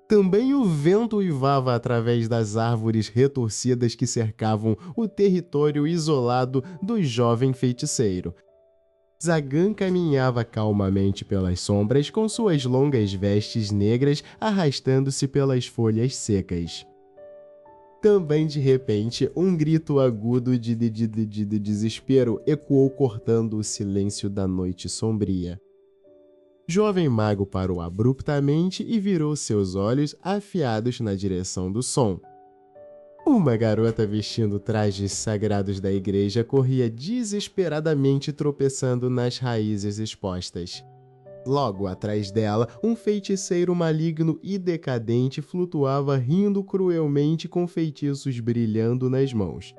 Também o vento uivava através das árvores retorcidas que cercavam o território isolado do jovem feiticeiro. Zagan caminhava calmamente pelas sombras com suas longas vestes negras arrastando-se pelas folhas secas. Também de repente, um grito agudo de desespero ecoou cortando o silêncio da noite sombria. Jovem mago parou abruptamente e virou seus olhos afiados na direção do som. Uma garota vestindo trajes sagrados da igreja corria desesperadamente tropeçando nas raízes expostas. Logo atrás dela, um feiticeiro maligno e decadente flutuava rindo cruelmente com feitiços brilhando nas mãos.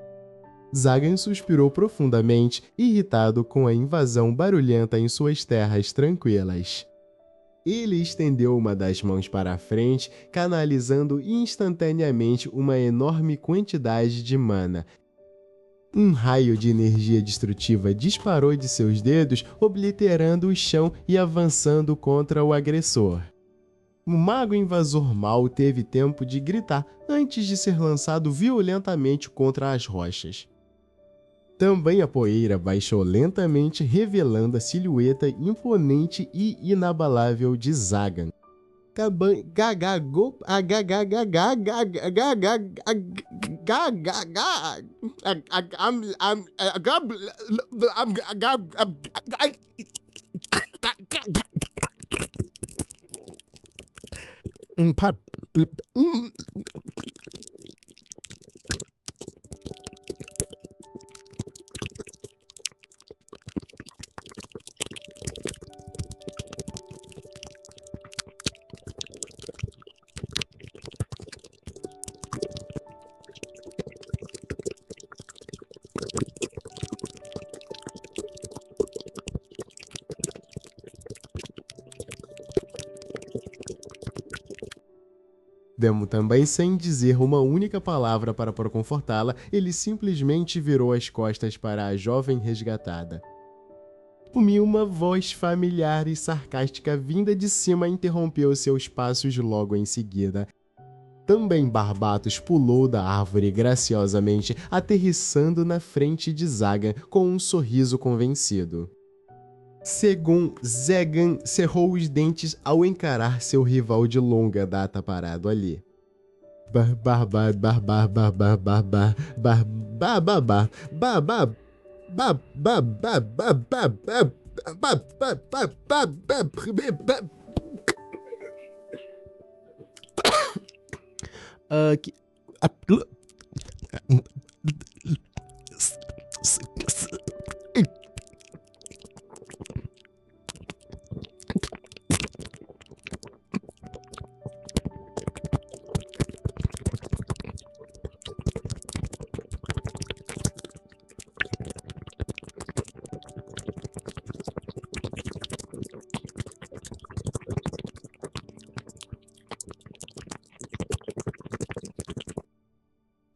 Zagan suspirou profundamente, irritado com a invasão barulhenta em suas terras tranquilas. Ele estendeu uma das mãos para a frente, canalizando instantaneamente uma enorme quantidade de mana. Um raio de energia destrutiva disparou de seus dedos, obliterando o chão e avançando contra o agressor. O mago invasor mal teve tempo de gritar antes de ser lançado violentamente contra as rochas. Também a poeira baixou lentamente, revelando a silhueta imponente e inabalável de Zagan. Demo também, sem dizer uma única palavra para confortá-la, ele simplesmente virou as costas para a jovem resgatada. Uma voz familiar e sarcástica vinda de cima interrompeu seus passos logo em seguida. Também Barbatos pulou da árvore graciosamente, aterrissando na frente de Zagan com um sorriso convencido. Zagan cerrou os dentes ao encarar seu rival de longa data parado ali.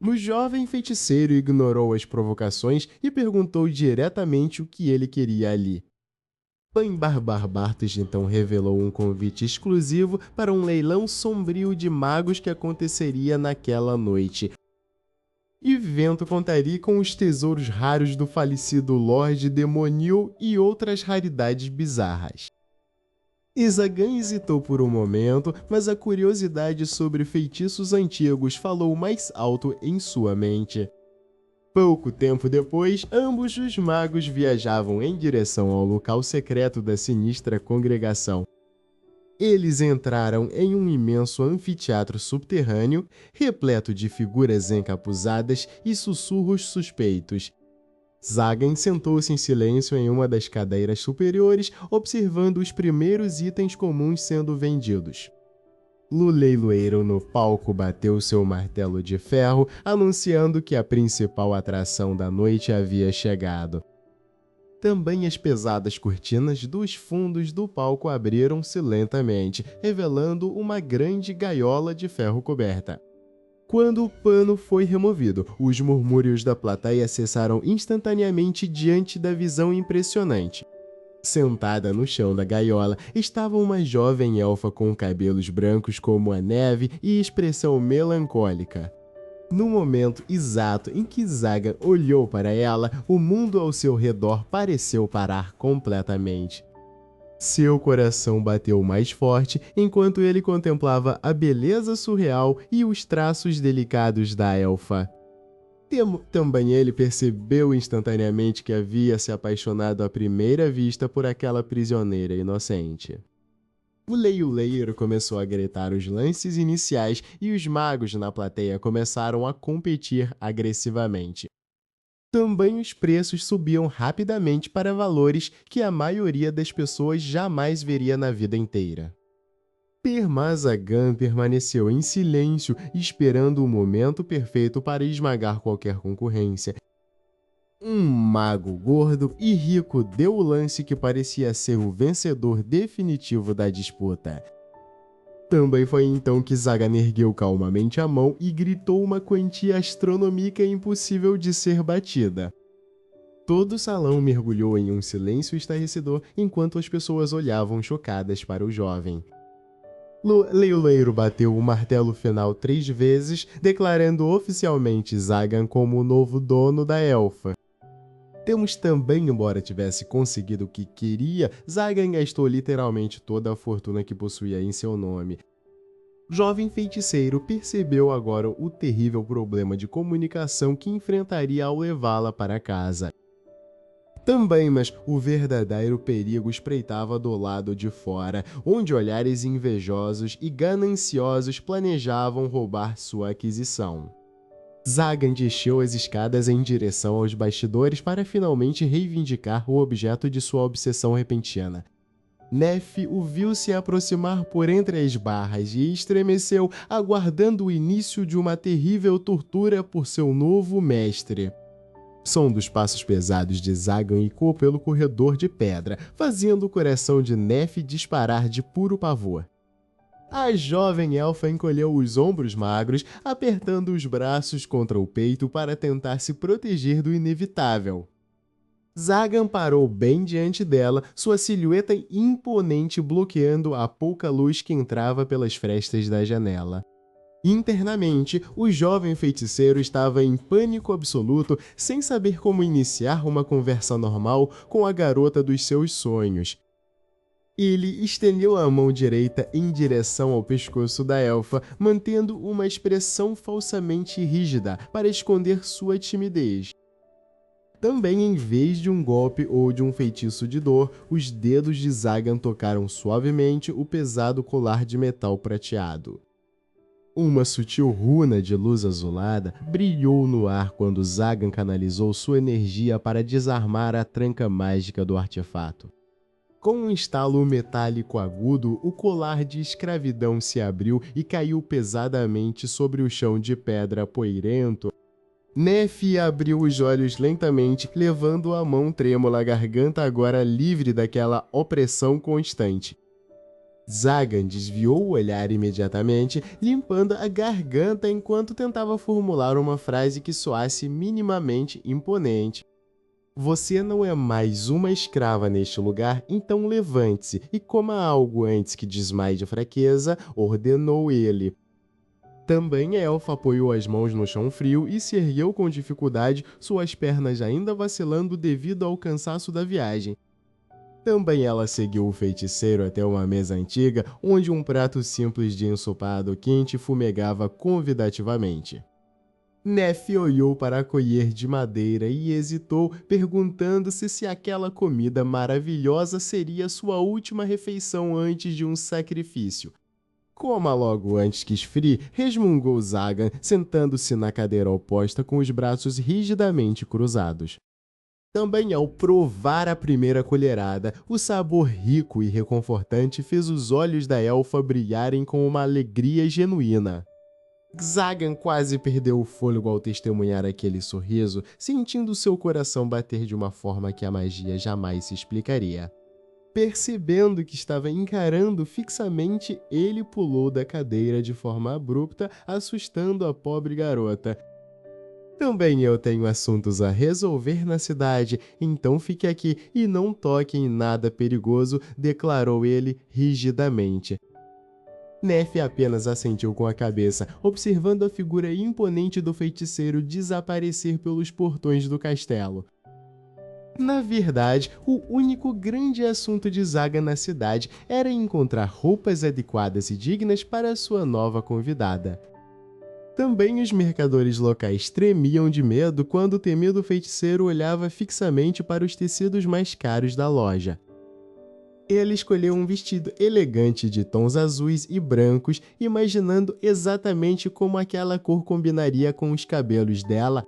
O jovem feiticeiro ignorou as provocações e perguntou diretamente o que ele queria ali. Barbatos então revelou um convite exclusivo para um leilão sombrio de magos que aconteceria naquela noite. E Vento contaria com os tesouros raros do falecido Lorde Demonil e outras raridades bizarras. Zagan hesitou por um momento, mas a curiosidade sobre feitiços antigos falou mais alto em sua mente. Pouco tempo depois, ambos os magos viajavam em direção ao local secreto da sinistra congregação. Eles entraram em um imenso anfiteatro subterrâneo, repleto de figuras encapuzadas e sussurros suspeitos. Zagan sentou-se em silêncio em uma das cadeiras superiores, observando os primeiros itens comuns sendo vendidos. O leiloeiro no palco bateu seu martelo de ferro, anunciando que a principal atração da noite havia chegado. Também as pesadas cortinas dos fundos do palco abriram-se lentamente, revelando uma grande gaiola de ferro coberta. Quando o pano foi removido, os murmúrios da plateia cessaram instantaneamente diante da visão impressionante. Sentada no chão da gaiola estava uma jovem elfa com cabelos brancos como a neve e expressão melancólica. No momento exato em que Zagan olhou para ela, o mundo ao seu redor pareceu parar completamente. Seu coração bateu mais forte enquanto ele contemplava a beleza surreal e os traços delicados da elfa. Também ele percebeu instantaneamente que havia se apaixonado à primeira vista por aquela prisioneira inocente. O leioleiro começou a gritar os lances iniciais e os magos na plateia começaram a competir agressivamente. Também os preços subiam rapidamente para valores que a maioria das pessoas jamais veria na vida inteira. Zagan permaneceu em silêncio, esperando o momento perfeito para esmagar qualquer concorrência. Um mago gordo e rico deu o lance que parecia ser o vencedor definitivo da disputa. Também foi então que Zagan ergueu calmamente a mão e gritou uma quantia astronômica impossível de ser batida. Todo o salão mergulhou em um silêncio estarrecedor enquanto as pessoas olhavam chocadas para o jovem. Leioleiro bateu o martelo final 3 vezes, declarando oficialmente Zagan como o novo dono da elfa. Também, embora tivesse conseguido o que queria, Zagan gastou literalmente toda a fortuna que possuía em seu nome. O jovem feiticeiro percebeu agora o terrível problema de comunicação que enfrentaria ao levá-la para casa. Mas o verdadeiro perigo espreitava do lado de fora, onde olhares invejosos e gananciosos planejavam roubar sua aquisição. Zagan desceu as escadas em direção aos bastidores para finalmente reivindicar o objeto de sua obsessão repentina. Nef o viu se aproximar por entre as barras e estremeceu, aguardando o início de uma terrível tortura por seu novo mestre. O som dos passos pesados de Zagan ecoou pelo corredor de pedra, fazendo o coração de Nef disparar de puro pavor. A jovem elfa encolheu os ombros magros, apertando os braços contra o peito para tentar se proteger do inevitável. Zagan parou bem diante dela, sua silhueta imponente bloqueando a pouca luz que entrava pelas frestas da janela. Internamente, o jovem feiticeiro estava em pânico absoluto, sem saber como iniciar uma conversa normal com a garota dos seus sonhos. Ele estendeu a mão direita em direção ao pescoço da elfa, mantendo uma expressão falsamente rígida para esconder sua timidez. Também, em vez de um golpe ou de um feitiço de dor, os dedos de Zagan tocaram suavemente o pesado colar de metal prateado. Uma sutil runa de luz azulada brilhou no ar quando Zagan canalizou sua energia para desarmar a tranca mágica do artefato. Com um estalo metálico agudo, o colar de escravidão se abriu e caiu pesadamente sobre o chão de pedra poeirento. Nef abriu os olhos lentamente, levando a mão trêmula à garganta agora livre daquela opressão constante. Zagan desviou o olhar imediatamente, limpando a garganta enquanto tentava formular uma frase que soasse minimamente imponente. Você não é mais uma escrava neste lugar, então levante-se e coma algo antes que desmaie de fraqueza, ordenou ele. Também a elfa apoiou as mãos no chão frio e se ergueu com dificuldade, suas pernas ainda vacilando devido ao cansaço da viagem. Também ela seguiu o feiticeiro até uma mesa antiga, onde um prato simples de ensopado quente fumegava convidativamente. Nef olhou para a colher de madeira e hesitou, perguntando-se se aquela comida maravilhosa seria sua última refeição antes de um sacrifício. Coma logo antes que esfrie, resmungou Zagan, sentando-se na cadeira oposta com os braços rigidamente cruzados. Também ao provar a primeira colherada, o sabor rico e reconfortante fez os olhos da elfa brilharem com uma alegria genuína. Zagan quase perdeu o fôlego ao testemunhar aquele sorriso, sentindo seu coração bater de uma forma que a magia jamais se explicaria. Percebendo que estava encarando fixamente, ele pulou da cadeira de forma abrupta, assustando a pobre garota. Também eu tenho assuntos a resolver na cidade, então fique aqui e não toque em nada perigoso, declarou ele rigidamente. Nef apenas assentiu com a cabeça, observando a figura imponente do feiticeiro desaparecer pelos portões do castelo. Na verdade, o único grande assunto de Zaga na cidade era encontrar roupas adequadas e dignas para sua nova convidada. Também os mercadores locais tremiam de medo quando o temido feiticeiro olhava fixamente para os tecidos mais caros da loja. Ele escolheu um vestido elegante de tons azuis e brancos, imaginando exatamente como aquela cor combinaria com os cabelos dela.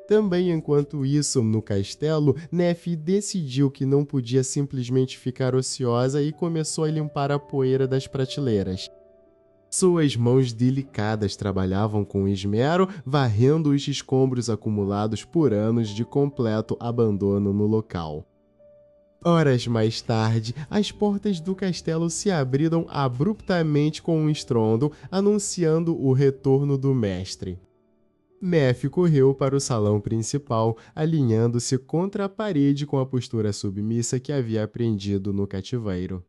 Também enquanto isso, no castelo, Nef decidiu que não podia simplesmente ficar ociosa e começou a limpar a poeira das prateleiras. Suas mãos delicadas trabalhavam com esmero, varrendo os escombros acumulados por anos de completo abandono no local. Horas mais tarde, as portas do castelo se abriram abruptamente com um estrondo, anunciando o retorno do mestre. Nef correu para o salão principal, alinhando-se contra a parede com a postura submissa que havia aprendido no cativeiro.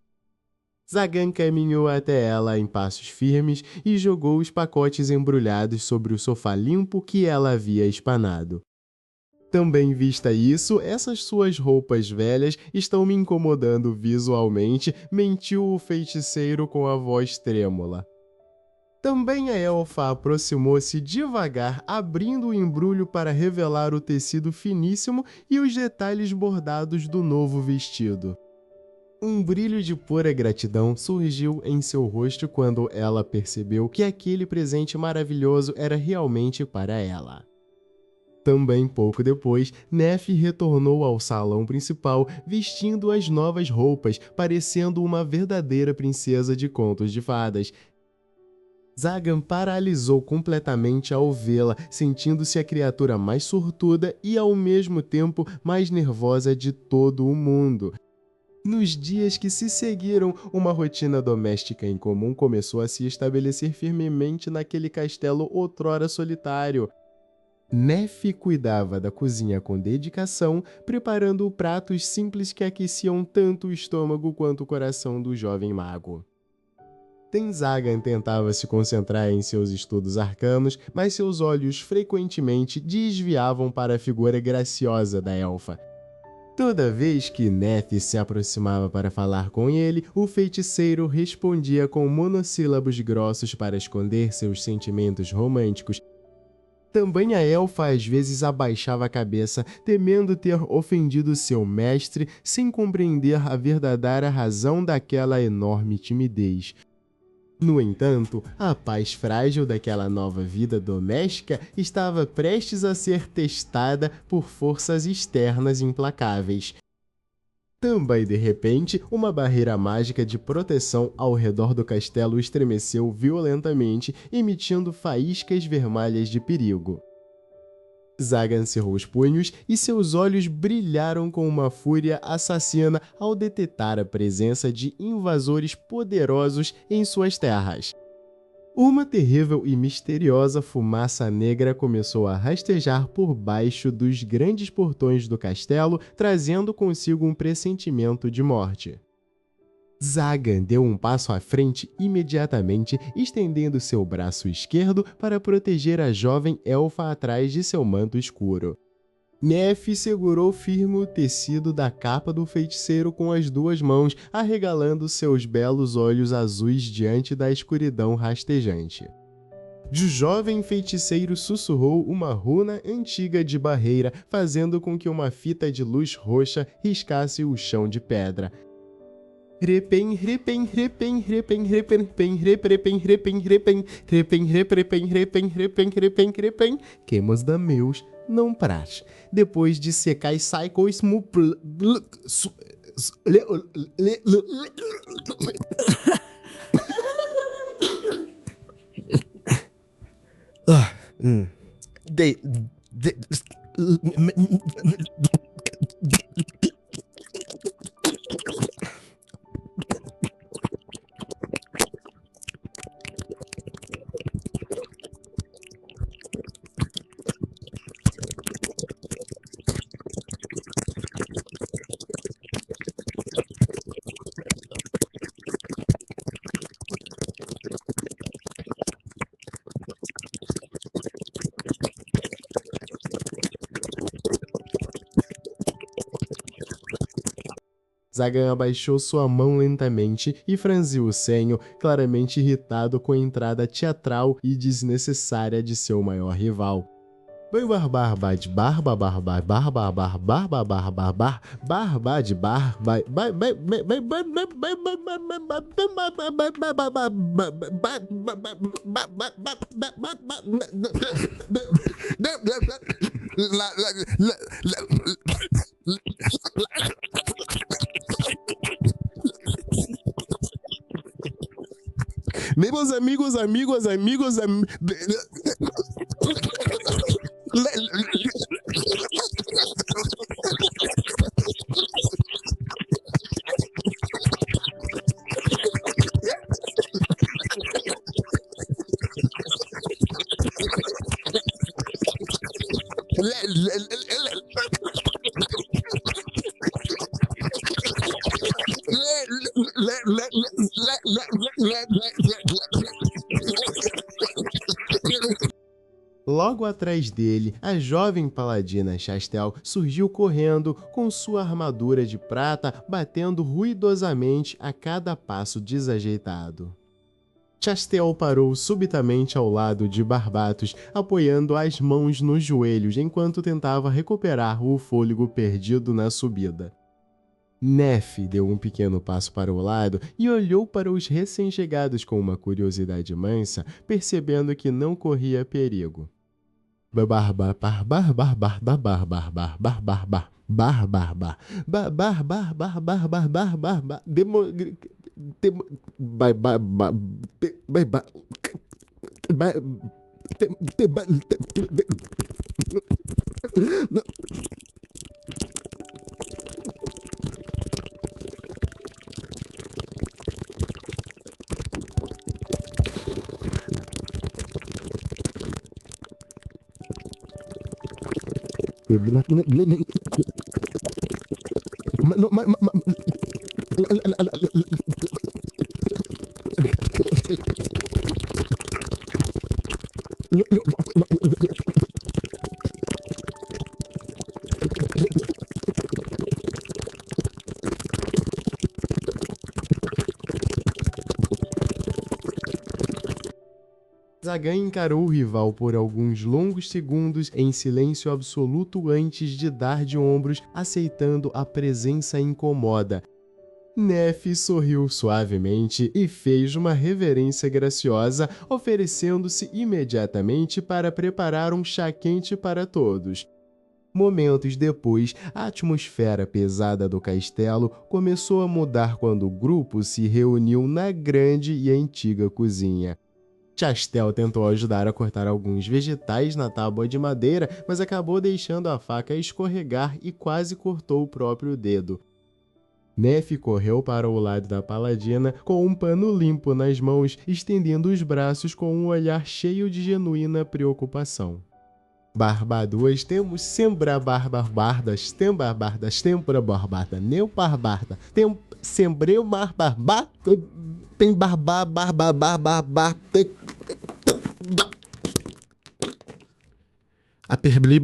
Zagan caminhou até ela em passos firmes e jogou os pacotes embrulhados sobre o sofá limpo que ela havia espanado. Também vista isso, essas suas roupas velhas estão me incomodando visualmente, mentiu o feiticeiro com a voz trêmula. Também a elfa aproximou-se devagar, abrindo o embrulho para revelar o tecido finíssimo e os detalhes bordados do novo vestido. Um brilho de pura gratidão surgiu em seu rosto quando ela percebeu que aquele presente maravilhoso era realmente para ela. Também pouco depois, Nef retornou ao salão principal vestindo as novas roupas, parecendo uma verdadeira princesa de contos de fadas. Zagan paralisou completamente ao vê-la, sentindo-se a criatura mais sortuda e ao mesmo tempo mais nervosa de todo o mundo. Nos dias que se seguiram, uma rotina doméstica em comum começou a se estabelecer firmemente naquele castelo outrora solitário. Nef cuidava da cozinha com dedicação, preparando pratos simples que aqueciam tanto o estômago quanto o coração do jovem mago. Tenzagan tentava se concentrar em seus estudos arcanos, mas seus olhos frequentemente desviavam para a figura graciosa da elfa. Toda vez que Nef se aproximava para falar com ele, o feiticeiro respondia com monossílabos grossos para esconder seus sentimentos românticos. Também a elfa às vezes abaixava a cabeça, temendo ter ofendido seu mestre, sem compreender a verdadeira razão daquela enorme timidez. No entanto, a paz frágil daquela nova vida doméstica estava prestes a ser testada por forças externas implacáveis. Também, de repente, uma barreira mágica de proteção ao redor do castelo estremeceu violentamente, emitindo faíscas vermelhas de perigo. Zagan cerrou os punhos e seus olhos brilharam com uma fúria assassina ao detectar a presença de invasores poderosos em suas terras. Uma terrível e misteriosa fumaça negra começou a rastejar por baixo dos grandes portões do castelo, trazendo consigo um pressentimento de morte. Zagan deu um passo à frente imediatamente, estendendo seu braço esquerdo para proteger a jovem elfa atrás de seu manto escuro. Nef segurou firme o tecido da capa do feiticeiro com as duas mãos, arregalando seus belos olhos azuis diante da escuridão rastejante. O jovem feiticeiro sussurrou uma runa antiga de barreira, fazendo com que uma fita de luz roxa riscasse o chão de pedra. Repen, repen, repen, repen, repen, repen, repen, repen, repen, repen, repen, repen, repen, repen, repen, quemas da meus não prás. Depois de secar cycle smupl... Zagan abaixou sua mão lentamente e franziu o senho, claramente irritado com a entrada teatral e desnecessária de seu maior rival. Barba de barba barba barba barba barba barba barba de barba meus amigos, Logo atrás dele, a jovem paladina Chastel surgiu correndo com sua armadura de prata, batendo ruidosamente a cada passo desajeitado. Chastel parou subitamente ao lado de Barbatos, apoiando as mãos nos joelhos enquanto tentava recuperar o fôlego perdido na subida. Nef deu um pequeno passo para o lado e olhou para os recém-chegados com uma curiosidade mansa, percebendo que não corria perigo. Zagan encarou o rival por alguns longos segundos em silêncio absoluto antes de dar de ombros, aceitando a presença incomoda. Nef sorriu suavemente e fez uma reverência graciosa, oferecendo-se imediatamente para preparar um chá quente para todos. Momentos depois, a atmosfera pesada do castelo começou a mudar quando o grupo se reuniu na grande e antiga cozinha. Chastel tentou ajudar a cortar alguns vegetais na tábua de madeira, mas acabou deixando a faca escorregar e quase cortou o próprio dedo. Nef correu para o lado da paladina com um pano limpo nas mãos, estendendo os braços com um olhar cheio de genuína preocupação. Barbaduas temos sembra barbardas, tempra barbada, neu barbarda, sembreu barbarbá, tem barbá, a perbli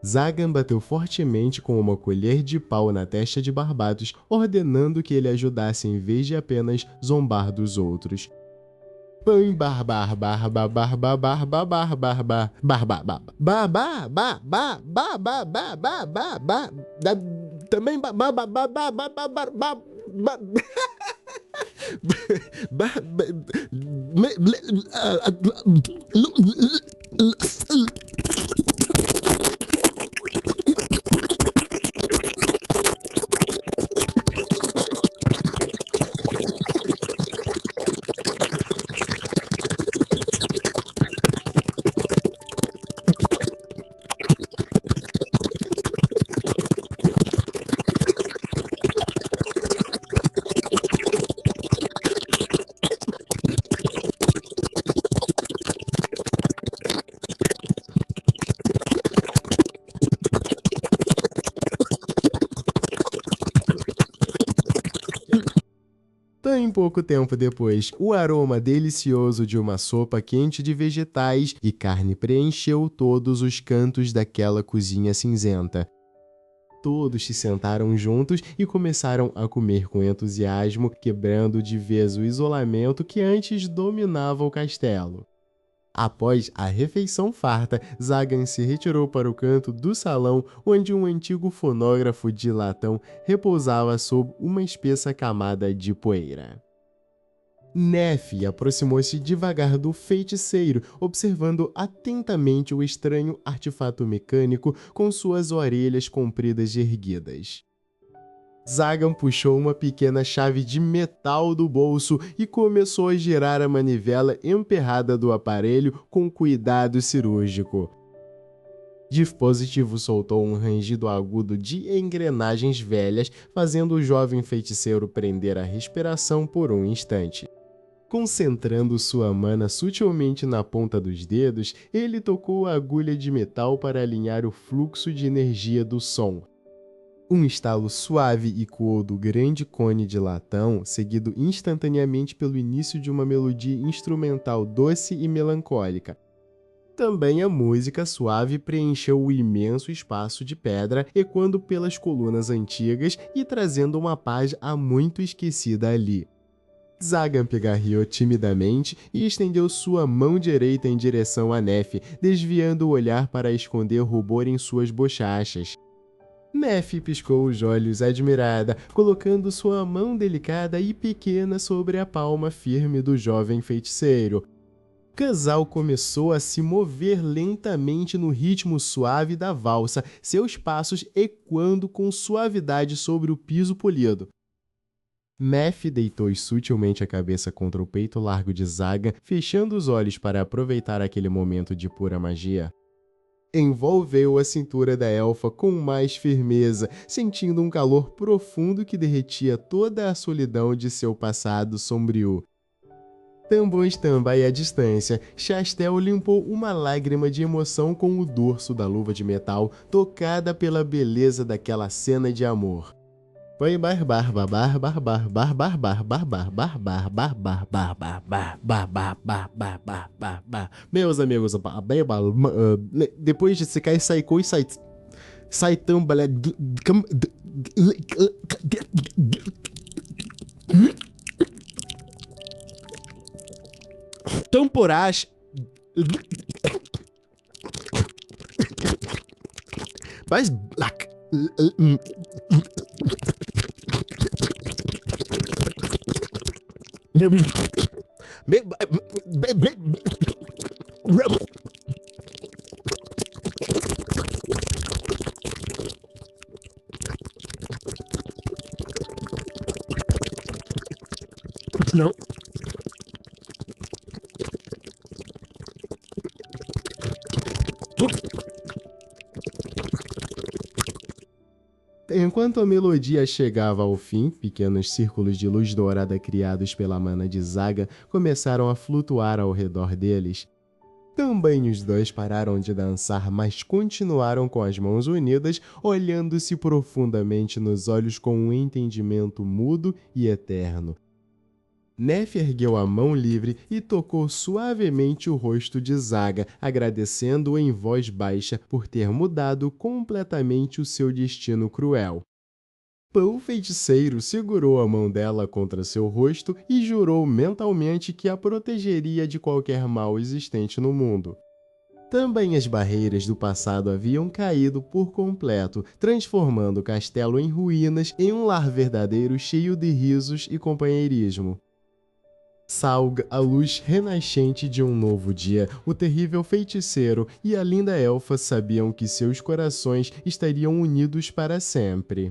Zagan bateu fortemente com uma colher de pau na testa de Barbatos, ordenando que ele ajudasse em vez de apenas zombar dos outros. Também Bem pouco tempo depois, o aroma delicioso de uma sopa quente de vegetais e carne preencheu todos os cantos daquela cozinha cinzenta. Todos se sentaram juntos e começaram a comer com entusiasmo, quebrando de vez o isolamento que antes dominava o castelo. Após a refeição farta, Zagan se retirou para o canto do salão onde um antigo fonógrafo de latão repousava sob uma espessa camada de poeira. Nef aproximou-se devagar do feiticeiro, observando atentamente o estranho artefato mecânico com suas orelhas compridas e erguidas. Zagan puxou uma pequena chave de metal do bolso e começou a girar a manivela emperrada do aparelho com cuidado cirúrgico. O dispositivo soltou um rangido agudo de engrenagens velhas, fazendo o jovem feiticeiro prender a respiração por um instante. Concentrando sua mana sutilmente na ponta dos dedos, ele tocou a agulha de metal para alinhar o fluxo de energia do som. Um estalo suave ecoou do grande cone de latão, seguido instantaneamente pelo início de uma melodia instrumental doce e melancólica. Também a música suave preencheu o imenso espaço de pedra, ecoando pelas colunas antigas e trazendo uma paz há muito esquecida ali. Zagan pigarreou timidamente e estendeu sua mão direita em direção a Nef, desviando o olhar para esconder rubor em suas bochachas. Nef piscou os olhos admirada, colocando sua mão delicada e pequena sobre a palma firme do jovem feiticeiro. O casal começou a se mover lentamente no ritmo suave da valsa, seus passos ecoando com suavidade sobre o piso polido. Nef deitou sutilmente a cabeça contra o peito largo de Zagan, fechando os olhos para aproveitar aquele momento de pura magia. Envolveu a cintura da elfa com mais firmeza, sentindo um calor profundo que derretia toda a solidão de seu passado sombrio. Também à distância, Chastel limpou uma lágrima de emoção com o dorso da luva de metal, tocada pela beleza daquela cena de amor. Meus amigos, depois de se cair saicou e sai tambalé temporás mas não. Enquanto a melodia chegava ao fim, pequenos círculos de luz dourada criados pela mana de Zagan começaram a flutuar ao redor deles. Também os dois pararam de dançar, mas continuaram com as mãos unidas, olhando-se profundamente nos olhos com um entendimento mudo e eterno. Nef ergueu a mão livre e tocou suavemente o rosto de Zagan, agradecendo-o em voz baixa por ter mudado completamente o seu destino cruel. O feiticeiro segurou a mão dela contra seu rosto e jurou mentalmente que a protegeria de qualquer mal existente no mundo. Também as barreiras do passado haviam caído por completo, transformando o castelo em ruínas em um lar verdadeiro cheio de risos e companheirismo. Salga a luz renascente de um novo dia, o terrível feiticeiro e a linda elfa sabiam que seus corações estariam unidos para sempre.